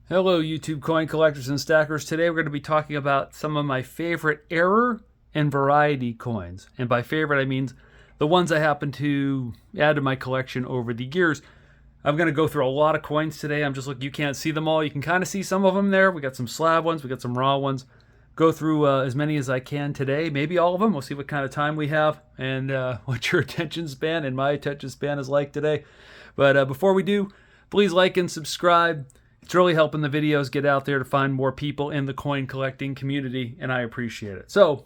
Hello YouTube coin collectors and stackers. Today we're going to be talking about some of my favorite error and variety coins. And by favorite I mean the ones I happen to add to my collection over the years. I'm going to go through a lot of coins today. I'm just looking, you can't see them all. You can kind of see some of them there. We got some slab ones, we got some raw ones. Go through as many as I can today, maybe all of them. We'll see what kind of time we have and what your attention span and my attention span is like today. But before we do, please like and subscribe. It's really helping the videos get out there to find more people in the coin collecting community, and I appreciate it. So,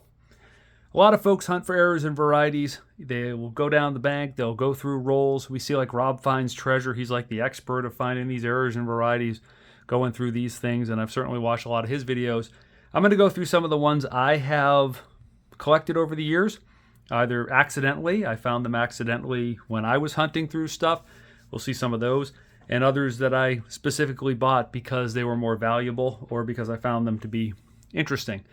a lot of folks hunt for errors and varieties. They will go down the bank, they'll go through rolls. We see like Rob finds treasure. He's like the expert of finding these errors and varieties, going through these things, and I've certainly watched a lot of his videos. I'm going to go through some of the ones I have collected over the years, either accidentally. I found them accidentally when I was hunting through stuff. We'll see some of those. And others that I specifically bought because they were more valuable or because I found them to be interesting.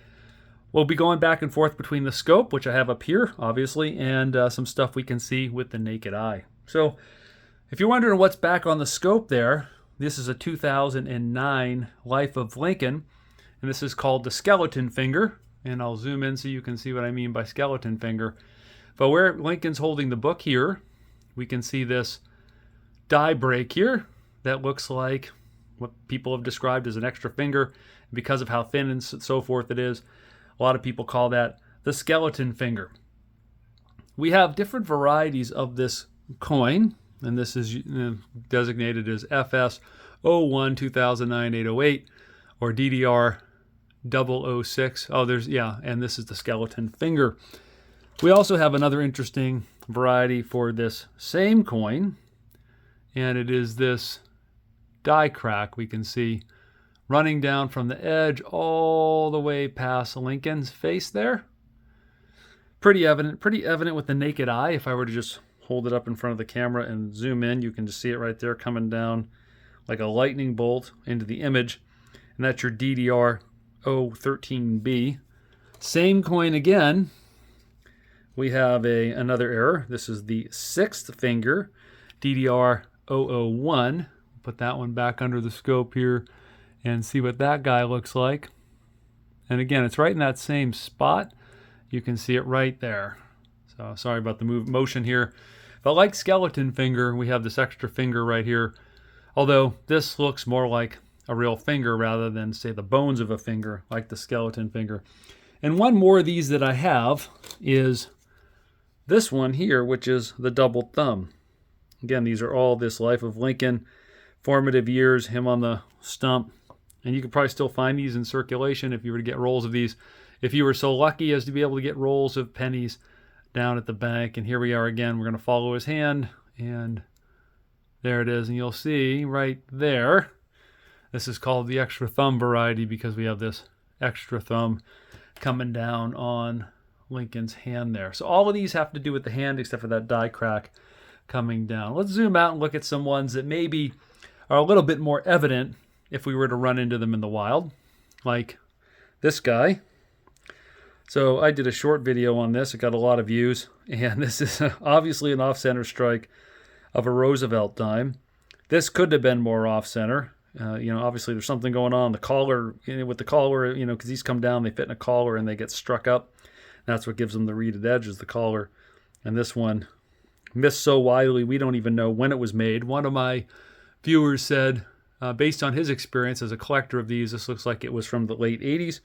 We'll be going back and forth between the scope, which I have up here, obviously, and some stuff we can see with the naked eye. So if you're wondering what's back on the scope there, this is a 2009 Life of Lincoln, and this is called the skeleton finger. And I'll zoom in so you can see what I mean by skeleton finger. But where Lincoln's holding the book here, we can see this die break here that looks like what people have described as an extra finger. Because of how thin and so forth it is, a lot of people call that the skeleton finger. We have different varieties of this coin, and this is designated as FS01 2009 808 or DDR 006. And this is the skeleton finger. We also have another interesting variety for this same coin, and it is this die crack we can see running down from the edge all the way past Lincoln's face there. Pretty evident with the naked eye. If I were to just hold it up in front of the camera and zoom in, you can just see it right there coming down like a lightning bolt into the image. And that's your DDR 013B. Same coin again. We have another error. This is the sixth finger, DDR 001. Put that one back under the scope here and see what that guy looks like. And again, it's right in that same spot. You can see it right there. So sorry about the motion here. But like skeleton finger, we have this extra finger right here. Although this looks more like a real finger rather than, say, the bones of a finger, like the skeleton finger. And one more of these that I have is this one here, which is the double thumb. Again, these are all this Life of Lincoln, formative years, him on the stump. And you could probably still find these in circulation if you were to get rolls of these. If you were so lucky as to be able to get rolls of pennies down at the bank. And here we are again. We're going to follow his hand. And there it is. And you'll see right there. This is called the extra thumb variety because we have this extra thumb coming down on Lincoln's hand there. So all of these have to do with the hand except for that die crack coming down. Let's zoom out and look at some ones that maybe are a little bit more evident if we were to run into them in the wild, like this guy. So I did a short video on this. It got a lot of views, and this is obviously an off-center strike of a Roosevelt dime. This could have been more off-center. Obviously there's something going on. The collar, with the collar, because these come down, they fit in a collar and they get struck up. That's what gives them the reeded edge, is the collar. And this one missed so widely, we don't even know when it was made. One of my viewers said, based on his experience as a collector of these, this looks like it was from the late 80s.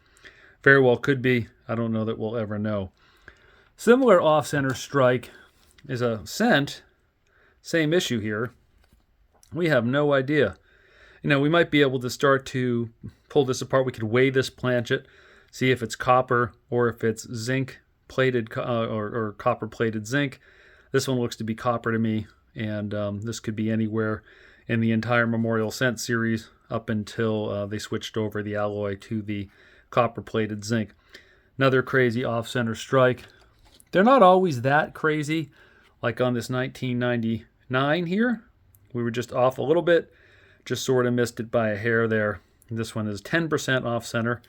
Very well could be. I don't know that we'll ever know. Similar off-center strike is a cent. Same issue here. We have no idea. We might be able to start to pull this apart. We could weigh this planchet, see if it's copper or if it's zinc plated or copper plated zinc. This one looks to be copper to me, and this could be anywhere in the entire Memorial Cent series up until they switched over the alloy to the copper-plated zinc. Another crazy off-center strike. They're not always that crazy, like on this 1999 here. We were just off a little bit, just sort of missed it by a hair there. This one is 10% off-center,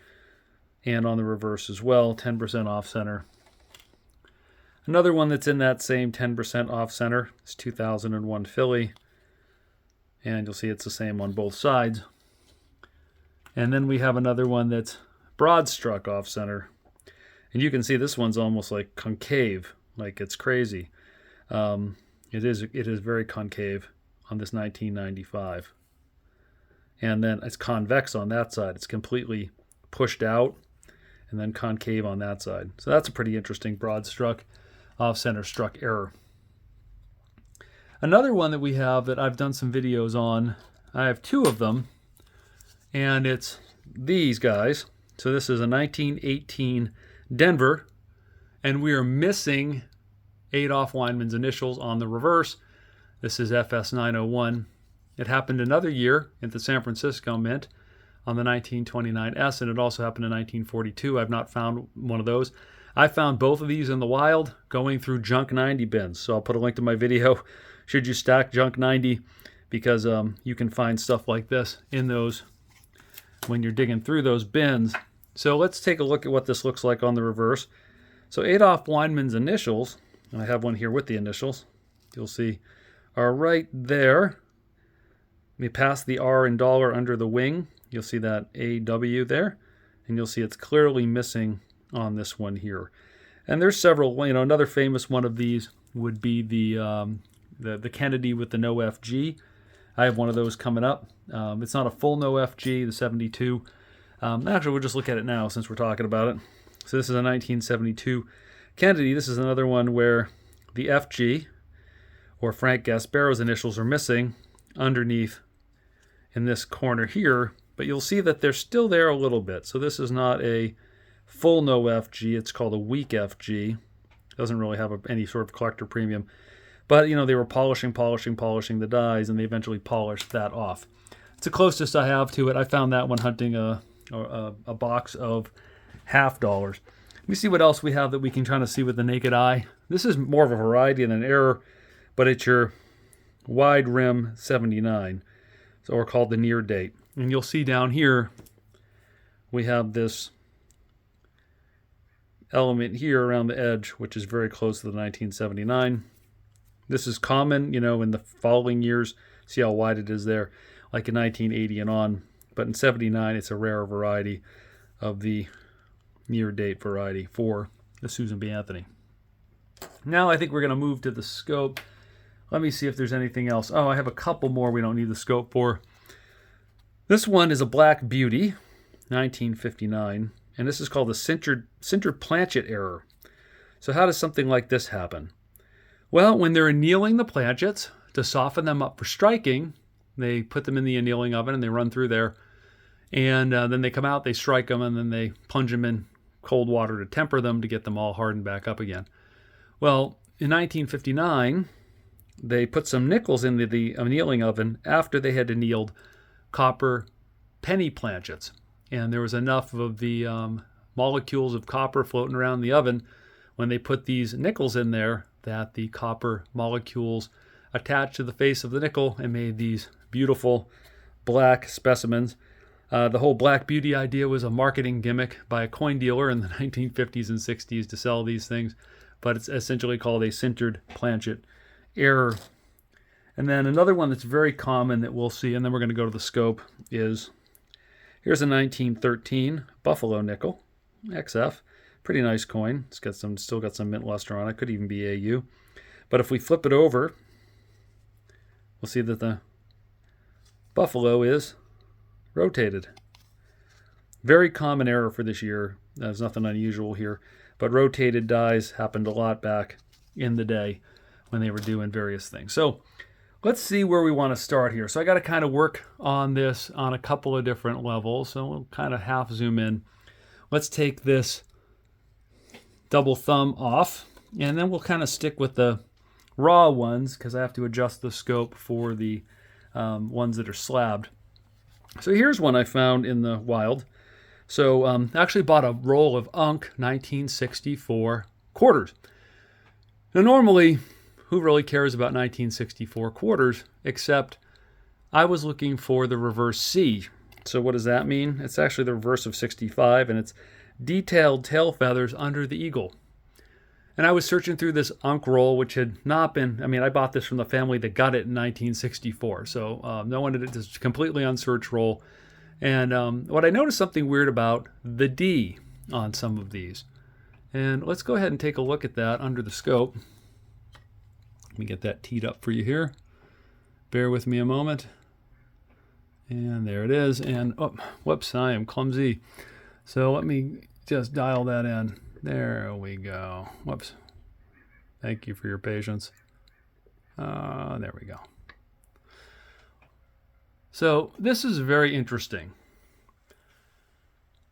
and on the reverse as well, 10% off-center. Another one that's in that same 10% off-center is 2001 Philly. And you'll see it's the same on both sides. And then we have another one that's broad struck off center. And you can see this one's almost like concave, like it's crazy. It is very concave on this 1995. And then it's convex on that side. It's completely pushed out and then concave on that side. So that's a pretty interesting broad struck, off center struck error. Another one that we have that I've done some videos on, I have two of them, and it's these guys. So this is a 1918 Denver, and we are missing Adolph Weinman's initials on the reverse. This is FS901. It happened another year at the San Francisco Mint on the 1929S, and it also happened in 1942. I've not found one of those. I found both of these in the wild going through junk 90 bins. So I'll put a link to my video, should you stack junk 90, because you can find stuff like this in those when you're digging through those bins. So let's take a look at what this looks like on the reverse. So Adolph Weinman's initials, and I have one here with the initials, you'll see, are right there. We pass the R in dollar under the wing. You'll see that AW there, and you'll see it's clearly missing on this one here. And there's several, another famous one of these would be the Kennedy with the no FG. I have one of those coming up. It's not a full no FG, the 72. Actually, we'll just look at it now since we're talking about it. So this is a 1972 Kennedy. This is another one where the FG, or Frank Gasparo's initials, are missing underneath in this corner here, but you'll see that they're still there a little bit. So this is not a full no FG. It's called a weak FG. Doesn't really have any sort of collector premium. But, they were polishing the dies, and they eventually polished that off. It's the closest I have to it. I found that one hunting a box of $50. Let me see what else we have that we can kind of see with the naked eye. This is more of a variety than an error, but it's your wide rim 79, or called the near date. And you'll see down here we have this element here around the edge, which is very close to the 1979. This is common, in the following years. See how wide it is there, like in 1980 and on. But in 79, it's a rare variety of the near date variety for the Susan B. Anthony. Now I think we're going to move to the scope. Let me see if there's anything else. Oh, I have a couple more we don't need the scope for. This one is a Black Beauty, 1959, and this is called the sintered planchet error. So how does something like this happen? Well, when they're annealing the planchets to soften them up for striking, they put them in the annealing oven and they run through there. And then they come out, they strike them, and then they plunge them in cold water to temper them to get them all hardened back up again. Well, in 1959, they put some nickels into the annealing oven after they had annealed copper penny planchets. And there was enough of the molecules of copper floating around the oven when they put these nickels in there that the copper molecules attached to the face of the nickel and made these beautiful black specimens. The whole Black Beauty idea was a marketing gimmick by a coin dealer in the 1950s and 60s to sell these things, but it's essentially called a sintered planchet error. And then another one that's very common that we'll see, and then we're going to go to the scope, is here's a 1913 Buffalo nickel, XF. Pretty nice coin. It's got still got some mint luster on it. Could even be AU. But if we flip it over, we'll see that the Buffalo is rotated. Very common error for this year. There's nothing unusual here. But rotated dies happened a lot back in the day when they were doing various things. So let's see where we want to start here. So I got to kind of work on this on a couple of different levels. So we'll kind of half zoom in. Let's take this double thumb off, and then we'll kind of stick with the raw ones because I have to adjust the scope for the ones that are slabbed. So here's one I found in the wild. So I actually bought a roll of Unk 1964 quarters. Now normally, who really cares about 1964 quarters, except I was looking for the reverse C. So what does that mean? It's actually the reverse of 65, and it's detailed tail feathers under the eagle. And I was searching through this Unk roll, which had not been, I bought this from the family that got it in 1964. So no one did it, this completely unsearched roll. And what I noticed something weird about the D on some of these. And let's go ahead and take a look at that under the scope. Let me get that teed up for you here. Bear with me a moment. And there it is. And, oh, whoops, I am clumsy. So let me just dial that in. There we go. Whoops. Thank you for your patience. There we go. So this is very interesting.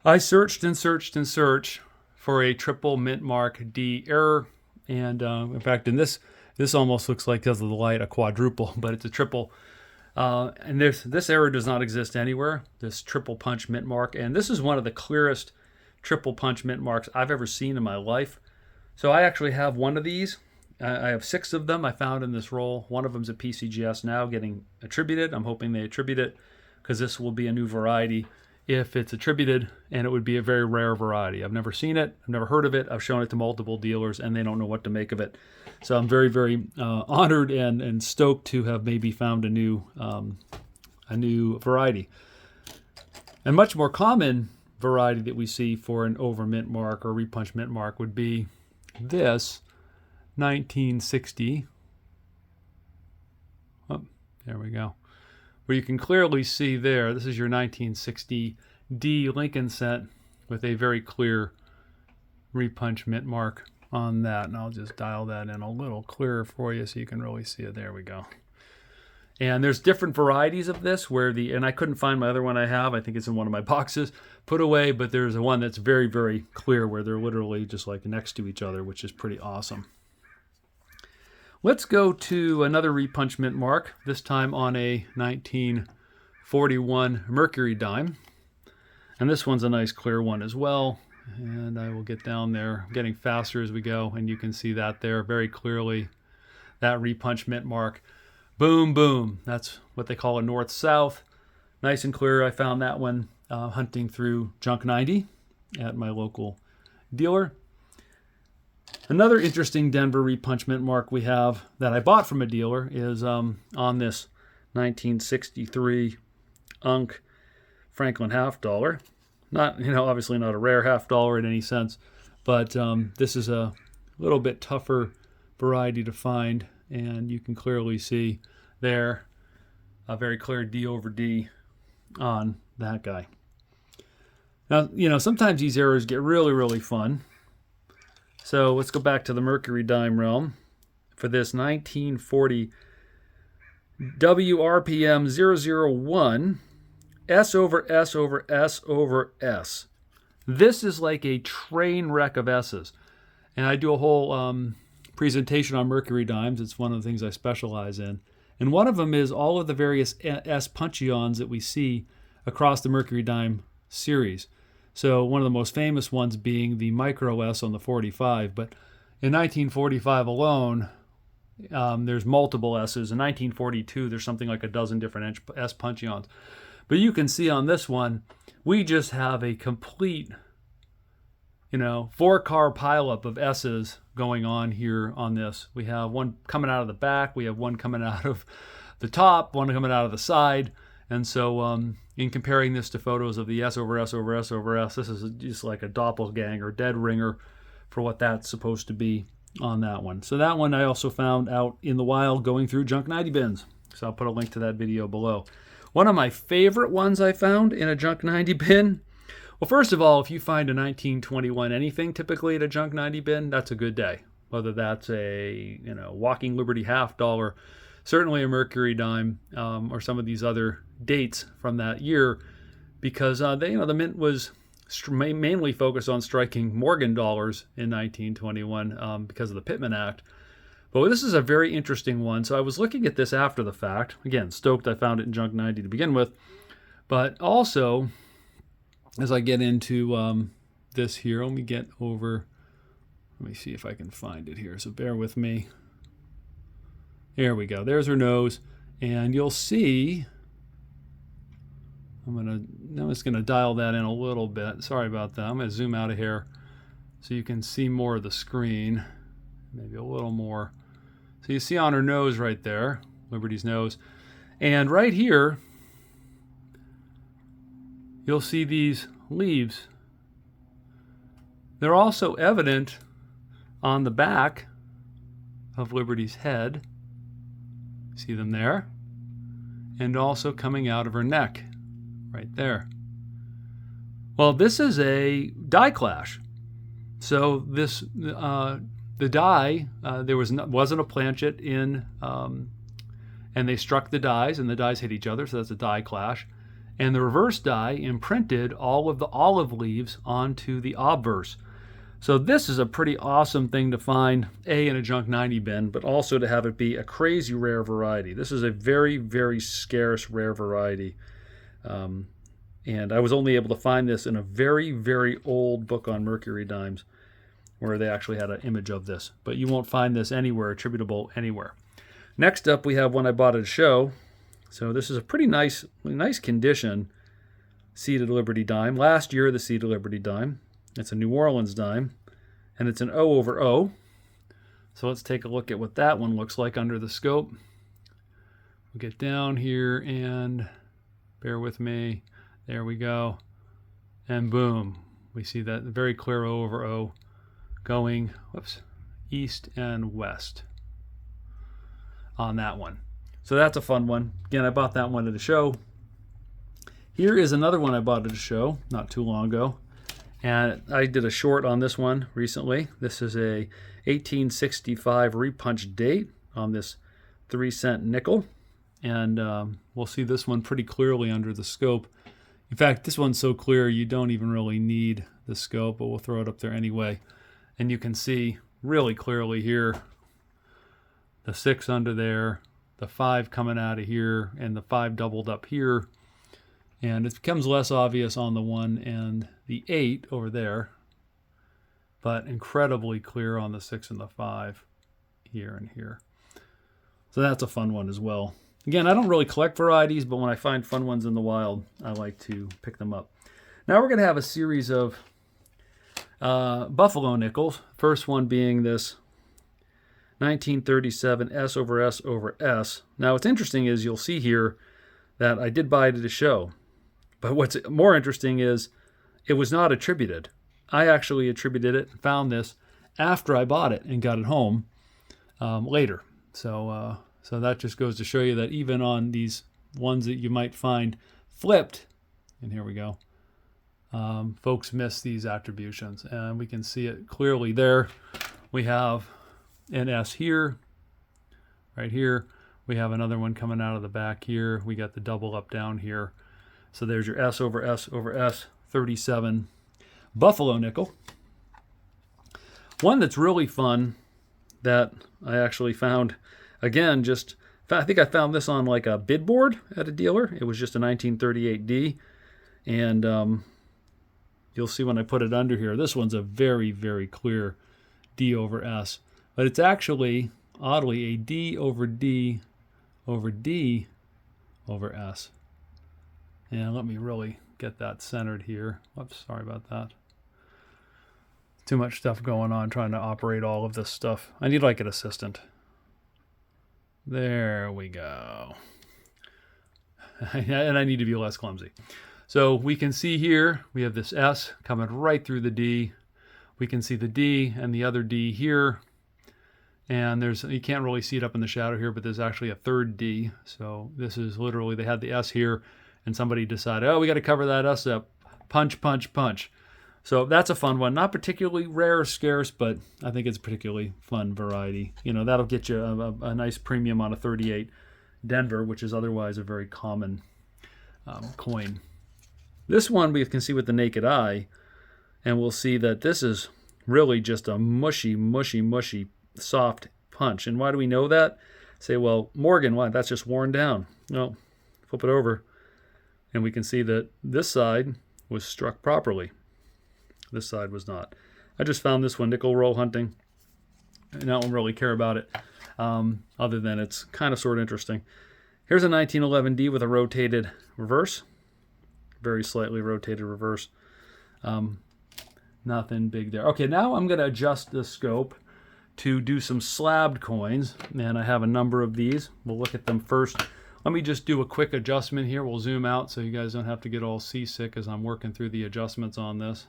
I searched and searched and searched for a triple Mintmark D error. And in fact, in this almost looks like, because of the light, a quadruple, but it's a triple. And this error does not exist anywhere, this triple punch Mintmark. And this is one of the clearest triple punch Mintmarks I've ever seen in my life. So I actually have one of these. I have 6 of them I found in this roll. One of them's a PCGS now getting attributed. I'm hoping they attribute it, because this will be a new variety if it's attributed, and it would be a very rare variety. I've never seen it. I've never heard of it. I've shown it to multiple dealers, and they don't know what to make of it. So I'm very, very honored and stoked to have maybe found a new variety. A much more common variety that we see for an over Mintmark or repunch Mintmark would be this 1960. Oh, there we go. Where you can clearly see there, this is your 1960 D Lincoln set with a very clear repunch Mintmark on that. And I'll just dial that in a little clearer for you so you can really see it. There we go. And there's different varieties of this and I couldn't find my other one I have. I think it's in one of my boxes put away, but there's a one that's very, very clear where they're literally just like next to each other, which is pretty awesome. Let's go to another repunch Mintmark, this time on a 1941 Mercury dime. And this one's a nice clear one as well. And I will get down there, getting faster as we go, and you can see that there very clearly, that repunch Mintmark. Boom, boom. That's what they call a north-south. Nice and clear. I found that one hunting through Junk 90 at my local dealer. Another interesting Denver repunch Mintmark we have that I bought from a dealer is on this 1963 Unk Franklin half dollar. Not, obviously not a rare half dollar in any sense, but this is a little bit tougher variety to find, and you can clearly see there a very clear D over D on that guy. Now, sometimes these errors get really, really fun. So let's go back to the Mercury dime realm for this 1940 WRPM 001 S over S over S over S. This is like a train wreck of S's. And I do a whole presentation on Mercury dimes. It's one of the things I specialize in. And one of them is all of the various S puncheons that we see across the Mercury dime series. So one of the most famous ones being the micro S on the 45. But in 1945 alone, there's multiple S's. In 1942, there's something like a dozen different S puncheons. But you can see on this one, we just have a complete, 4-car pileup of S's going on here on this. We have one coming out of the back. We have one coming out of the top, one coming out of the side. And so in comparing this to photos of the S over S over S over S, this is just like a doppelganger, dead ringer for what that's supposed to be on that one. So that one I also found out in the wild going through Junk 90 bins. So I'll put a link to that video below. One of my favorite ones I found in a Junk 90 bin. Well, first of all, if you find a 1921 anything typically at a Junk 90 bin, that's a good day. Whether that's a Walking Liberty half dollar, certainly a Mercury dime, or some of these other dates from that year, because the mint was mainly focused on striking Morgan dollars in 1921 because of the Pittman Act. But this is a very interesting one. So I was looking at this after the fact. Again, stoked I found it in Junk 90 to begin with. But also, as I get into this here, let me see if I can find it here. So bear with me. There we go. There's her nose. And you'll see, I'm just going to dial that in a little bit. Sorry about that. I'm going to zoom out of here so you can see more of the screen. Maybe a little more. So you see on her nose right there, Liberty's nose. And right here, you'll see these leaves. They're also evident on the back of Liberty's head. See them there? And also coming out of her neck, right there. Well, this is a die clash. So this, the die, there wasn't a planchet in, and they struck the dies, and the dies hit each other, so that's a die clash. And the reverse die imprinted all of the olive leaves onto the obverse. So this is a pretty awesome thing to find, A, in a junk 90 bin, but also to have it be a crazy rare variety. This is a very, very scarce rare variety. And I was only able to find this in a very, very old book on mercury dimes where they actually had an image of this. But you won't find this anywhere, attributable anywhere. Next up, we have one I bought at a show. So this is a pretty nice condition seeded Liberty dime. Last year, the seeded Liberty dime. It's a New Orleans dime, and it's an O over O. So let's take a look at what that one looks like under the scope. We'll get down here and bear with me. There we go. And boom, we see that very clear O over O going, east and west on that one. So that's a fun one. Again, I bought that one at a show. Here is another one I bought at a show not too long ago. And I did a short on this one recently. This is a 1865 repunched date on this 3-cent nickel. And we'll see this one pretty clearly under the scope. In fact, this one's so clear you don't even really need the scope, but we'll throw it up there anyway. And you can see really clearly here the 6 under there, the 5 coming out of here, and the 5 doubled up here. And it becomes less obvious on the 1 and the 8 over there, but incredibly clear on the 6 and the 5 here and here. So that's a fun one as well. Again, I don't really collect varieties, but when I find fun ones in the wild, I like to pick them up. Now we're going to have a series of buffalo nickels. First one being this 1937 S over S over S. Now what's interesting is you'll see here that I did buy it at a show. But what's more interesting is it was not attributed. I actually attributed it, found this after I bought it and got it home later. So that just goes to show you that even on these ones that you might find flipped, and here we go, folks miss these attributions. And we can see it clearly there. We have an S here, right here. We have another one coming out of the back here. We got the double up down here. So there's your S over S over S, 37 buffalo nickel. One that's really fun that I actually found, again, I think I found this on like a bid board at a dealer. It was just a 1938D. And you'll see when I put it under here, this one's a very, very clear D over S. But it's actually, oddly, a D over D over D over S. And let me really get that centered here. Whoops, sorry about that. Too much stuff going on trying to operate all of this stuff. I need like an assistant. There we go. And I need to be less clumsy. So we can see here, we have this S coming right through the D. We can see the D and the other D here. And you can't really see it up in the shadow here, but there's actually a third D. So this is literally, they had the S here, and somebody decided, oh, we got to cover that S up. Punch, punch, punch. So that's a fun one. Not particularly rare or scarce, but I think it's a particularly fun variety. You know, that'll get you a nice premium on a 38 Denver, which is otherwise a very common coin. This one we can see with the naked eye, and we'll see that this is really just a mushy, mushy, mushy, soft punch. And why do we know that? Say, well, Morgan, why? That's just worn down. No, flip it over, and we can see that this side was struck properly. This side was not. I just found this one nickel roll hunting, and I don't really care about it, other than it's kind of sort of interesting. Here's a 1911D with a rotated reverse, very slightly rotated reverse. Nothing big there. Okay, now I'm going to adjust the scope to do some slabbed coins, and I have a number of these. We'll look at them first Let me just do a quick adjustment here. We'll zoom out so you guys don't have to get all seasick as I'm working through the adjustments on this.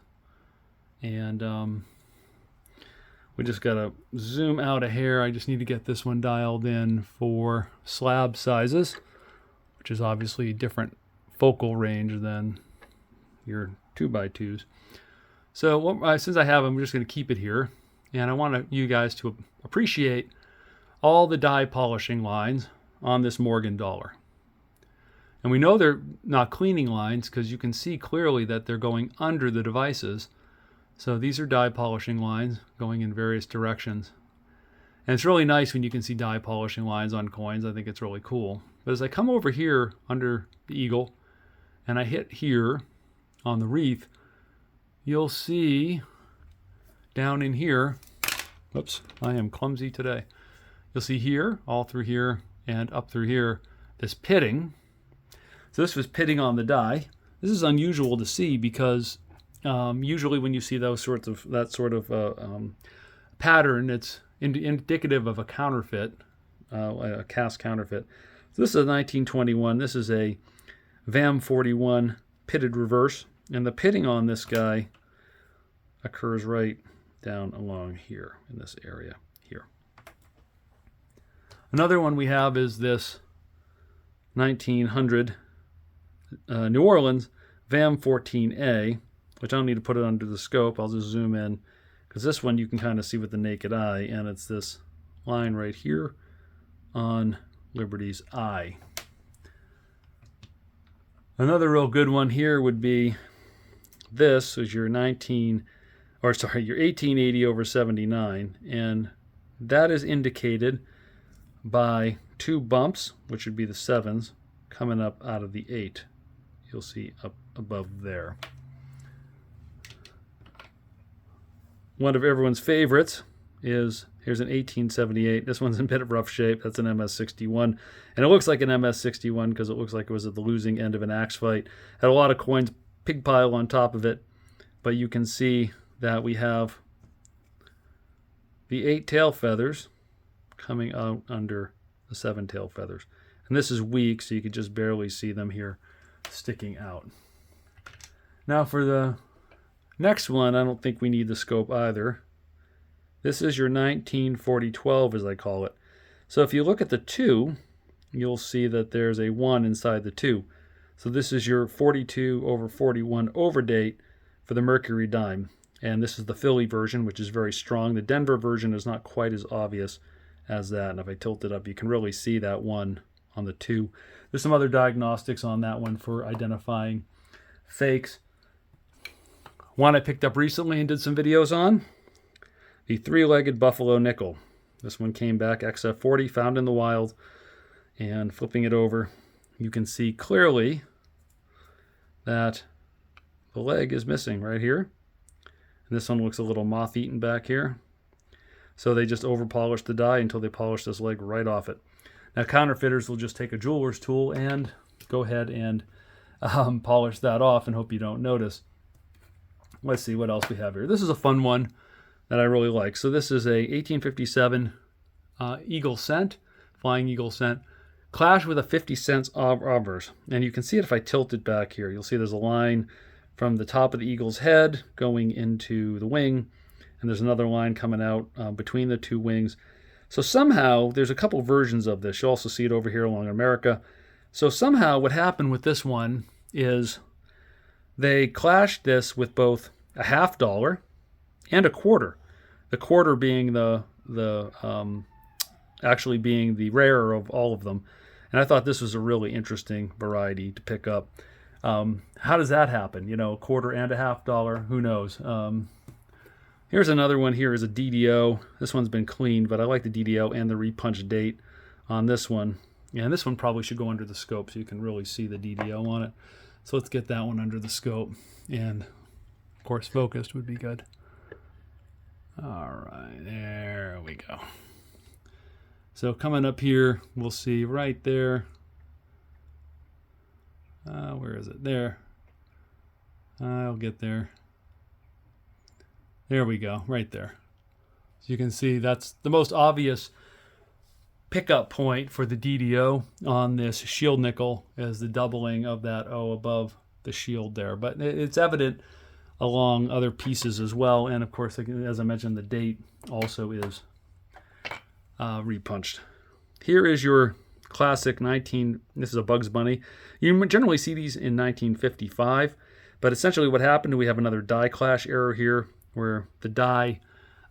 And we just got to zoom out a hair. I just need to get this one dialed in for slab sizes, which is obviously a different focal range than your 2x2s. So since I have them, I'm just going to keep it here. And I want you guys to appreciate all the die polishing lines on this Morgan dollar. And we know they're not cleaning lines because you can see clearly that they're going under the devices. So these are die polishing lines going in various directions. And it's really nice when you can see die polishing lines on coins. I think it's really cool. But as I come over here under the eagle and I hit here on the wreath, you'll see down in here, whoops, I am clumsy today. You'll see here, all through here, and up through here, this pitting. So this was pitting on the die. This is unusual to see because usually when you see that sort of pattern, it's indicative of a counterfeit, a cast counterfeit. So this is a 1921. This is a VAM 41 pitted reverse, and the pitting on this guy occurs right down along here in this area here. Another one we have is this 1900 New Orleans VAM 14A, which I don't need to put it under the scope. I'll just zoom in because this one you can kind of see with the naked eye, and it's this line right here on Liberty's eye. Another real good one here would be this is your 1880 over 79, and that is indicated by two bumps, which would be the 7s, coming up out of the 8. You'll see up above there. One of everyone's favorites is, here's an 1878. This one's in a bit of rough shape. That's an MS61. And it looks like an MS61 because it looks like it was at the losing end of an axe fight. Had a lot of coins pig pile on top of it. But you can see that we have the 8 tail feathers coming out under the 7 tail feathers. And this is weak, so you can just barely see them here sticking out. Now for the next one, I don't think we need the scope either. This is your 1940-12, as I call it. So if you look at the 2, you'll see that there's a 1 inside the 2. So this is your 42 over 41 overdate for the Mercury dime. And this is the Philly version, which is very strong. The Denver version is not quite as obvious as that. And if I tilt it up, you can really see that 1 on the 2. There's some other diagnostics on that one for identifying fakes. One I picked up recently and did some videos on, the 3-legged buffalo nickel. This one came back XF40, found in the wild, and flipping it over, you can see clearly that the leg is missing right here. And this one looks a little moth-eaten back here. So they just over-polished the die until they polished this leg right off it. Now counterfeiters will just take a jeweler's tool and go ahead and polish that off and hope you don't notice. Let's see what else we have here. This is a fun one that I really like. So this is a 1857 Eagle Cent, Flying Eagle Cent, clashed with a 50 cents obverse. And you can see it if I tilt it back here. You'll see there's a line from the top of the eagle's head going into the wing, and there's another line coming out between the two wings. So somehow, there's a couple versions of this. You'll also see it over here along America. So somehow what happened with this one is they clashed this with both a $50 and a quarter. The quarter being actually being the rarer of all of them. And I thought this was a really interesting variety to pick up. How does that happen? You know, a quarter and a $50, who knows? Here's another one. Here is a DDO. This one's been cleaned, but I like the DDO and the repunched date on this one. And this one probably should go under the scope so you can really see the DDO on it. So let's get that one under the scope. And, of course, focused would be good. All right, there we go. So coming up here, we'll see right there. Where is it? There. I'll get there. There we go, right there. So you can see that's the most obvious pickup point for the DDO on this shield nickel is the doubling of that O above the shield there. But it's evident along other pieces as well. And of course, as I mentioned, the date also is repunched. Here is your classic this is a Bugs Bunny. You generally see these in 1955, but essentially what happened, we have another die clash error here where the die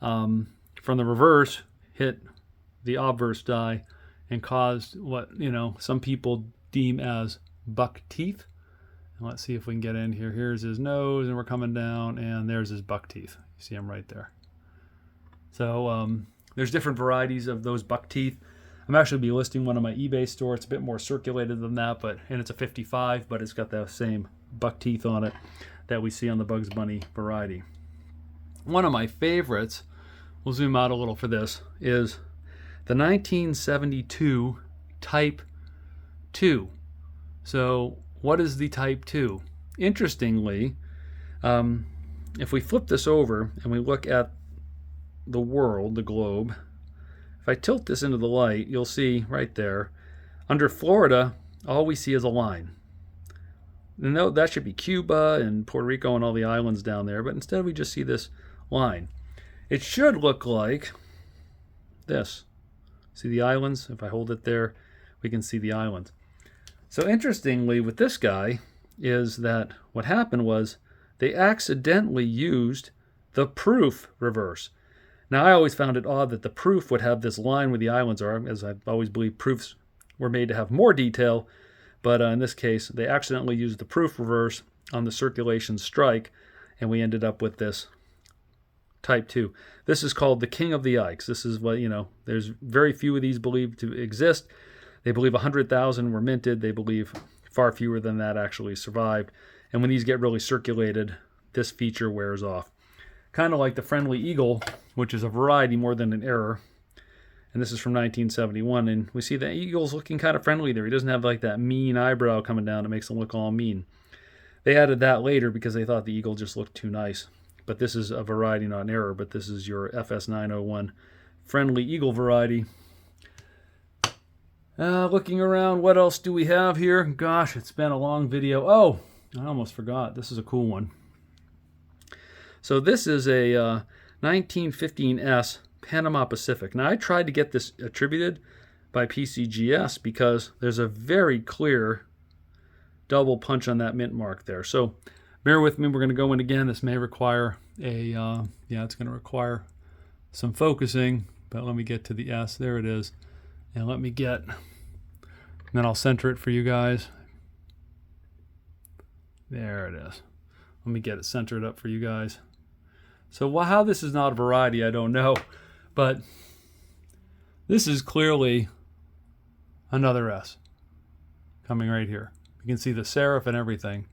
from the reverse hit the obverse die and caused what, some people deem as buck teeth. And let's see if we can get in here. Here's his nose, and we're coming down, and there's his buck teeth. You see them right there. So there's different varieties of those buck teeth. I'm actually be listing one on my eBay store. It's a bit more circulated than that, and it's a 55, but it's got the same buck teeth on it that we see on the Bugs Bunny variety. One of my favorites, we'll zoom out a little for this, is the 1972 Type 2. So what is the Type 2? Interestingly, if we flip this over and we look at the world, the globe, if I tilt this into the light, you'll see right there, under Florida, all we see is a line. And that should be Cuba and Puerto Rico and all the islands down there, but instead we just see this line. It should look like this. See the islands? If I hold it there, we can see the islands. So interestingly with this guy is that what happened was they accidentally used the proof reverse. Now I always found it odd that the proof would have this line where the islands are, as I've always believed proofs were made to have more detail, but in this case they accidentally used the proof reverse on the circulation strike, and we ended up with this Type 2. This is called the King of the Ikes. This is what, there's very few of these believed to exist. They believe 100,000 were minted. They believe far fewer than that actually survived. And when these get really circulated, this feature wears off. Kind of like the Friendly Eagle, which is a variety more than an error. And this is from 1971. And we see the eagle's looking kind of friendly there. He doesn't have like that mean eyebrow coming down that makes him look all mean. They added that later because they thought the eagle just looked too nice. But this is a variety, not an error. But this is your FS901 Friendly Eagle variety. Looking around, what else do we have here? Gosh, it's been a long video. Oh, I almost forgot. This is a cool one. So this is a 1915S Panama Pacific. Now I tried to get this attributed by PCGS because there's a very clear double punch on that mint mark there. So bear with me. We're going to go in again. This may require it's going to require some focusing, but let me get to the S. There it is. And let me get, and then I'll center it for you guys. There it is. Let me get it centered up for you guys. So how this is not a variety, I don't know. But this is clearly another S coming right here. You can see the serif and everything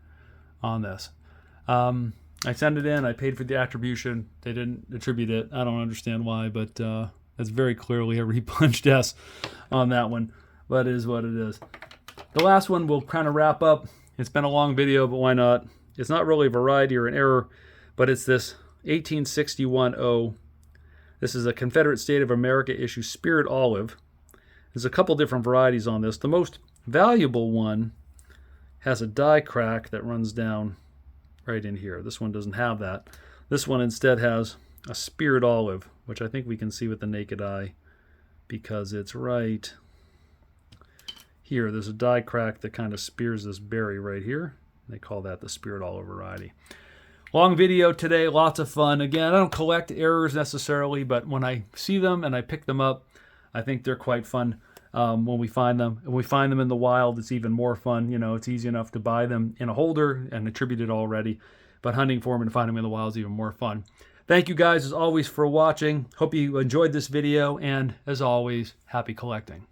on this. I sent it in. I paid for the attribution. They didn't attribute it. I don't understand why, but that's very clearly a repunched S on that one. But it is what it is. The last one we'll kind of wrap up. It's been a long video, but why not? It's not really a variety or an error, but it's this 1861 O. This is a Confederate State of America issue Spirit Olive. There's a couple different varieties on this. The most valuable one has a die crack that runs down right in here. This one doesn't have that. This one instead has a Spirit Olive, which I think we can see with the naked eye because it's right here. There's a die crack that kind of spears this berry right here. They call that the Spirit Olive variety. Long video today, lots of fun. Again, I don't collect errors necessarily, but when I see them and I pick them up, I think they're quite fun when we find them. And we find them in the wild, it's even more fun. It's easy enough to buy them in a holder and attributed already, but hunting for them and finding them in the wild is even more fun. Thank you guys, as always, for watching. Hope you enjoyed this video, and as always, happy collecting.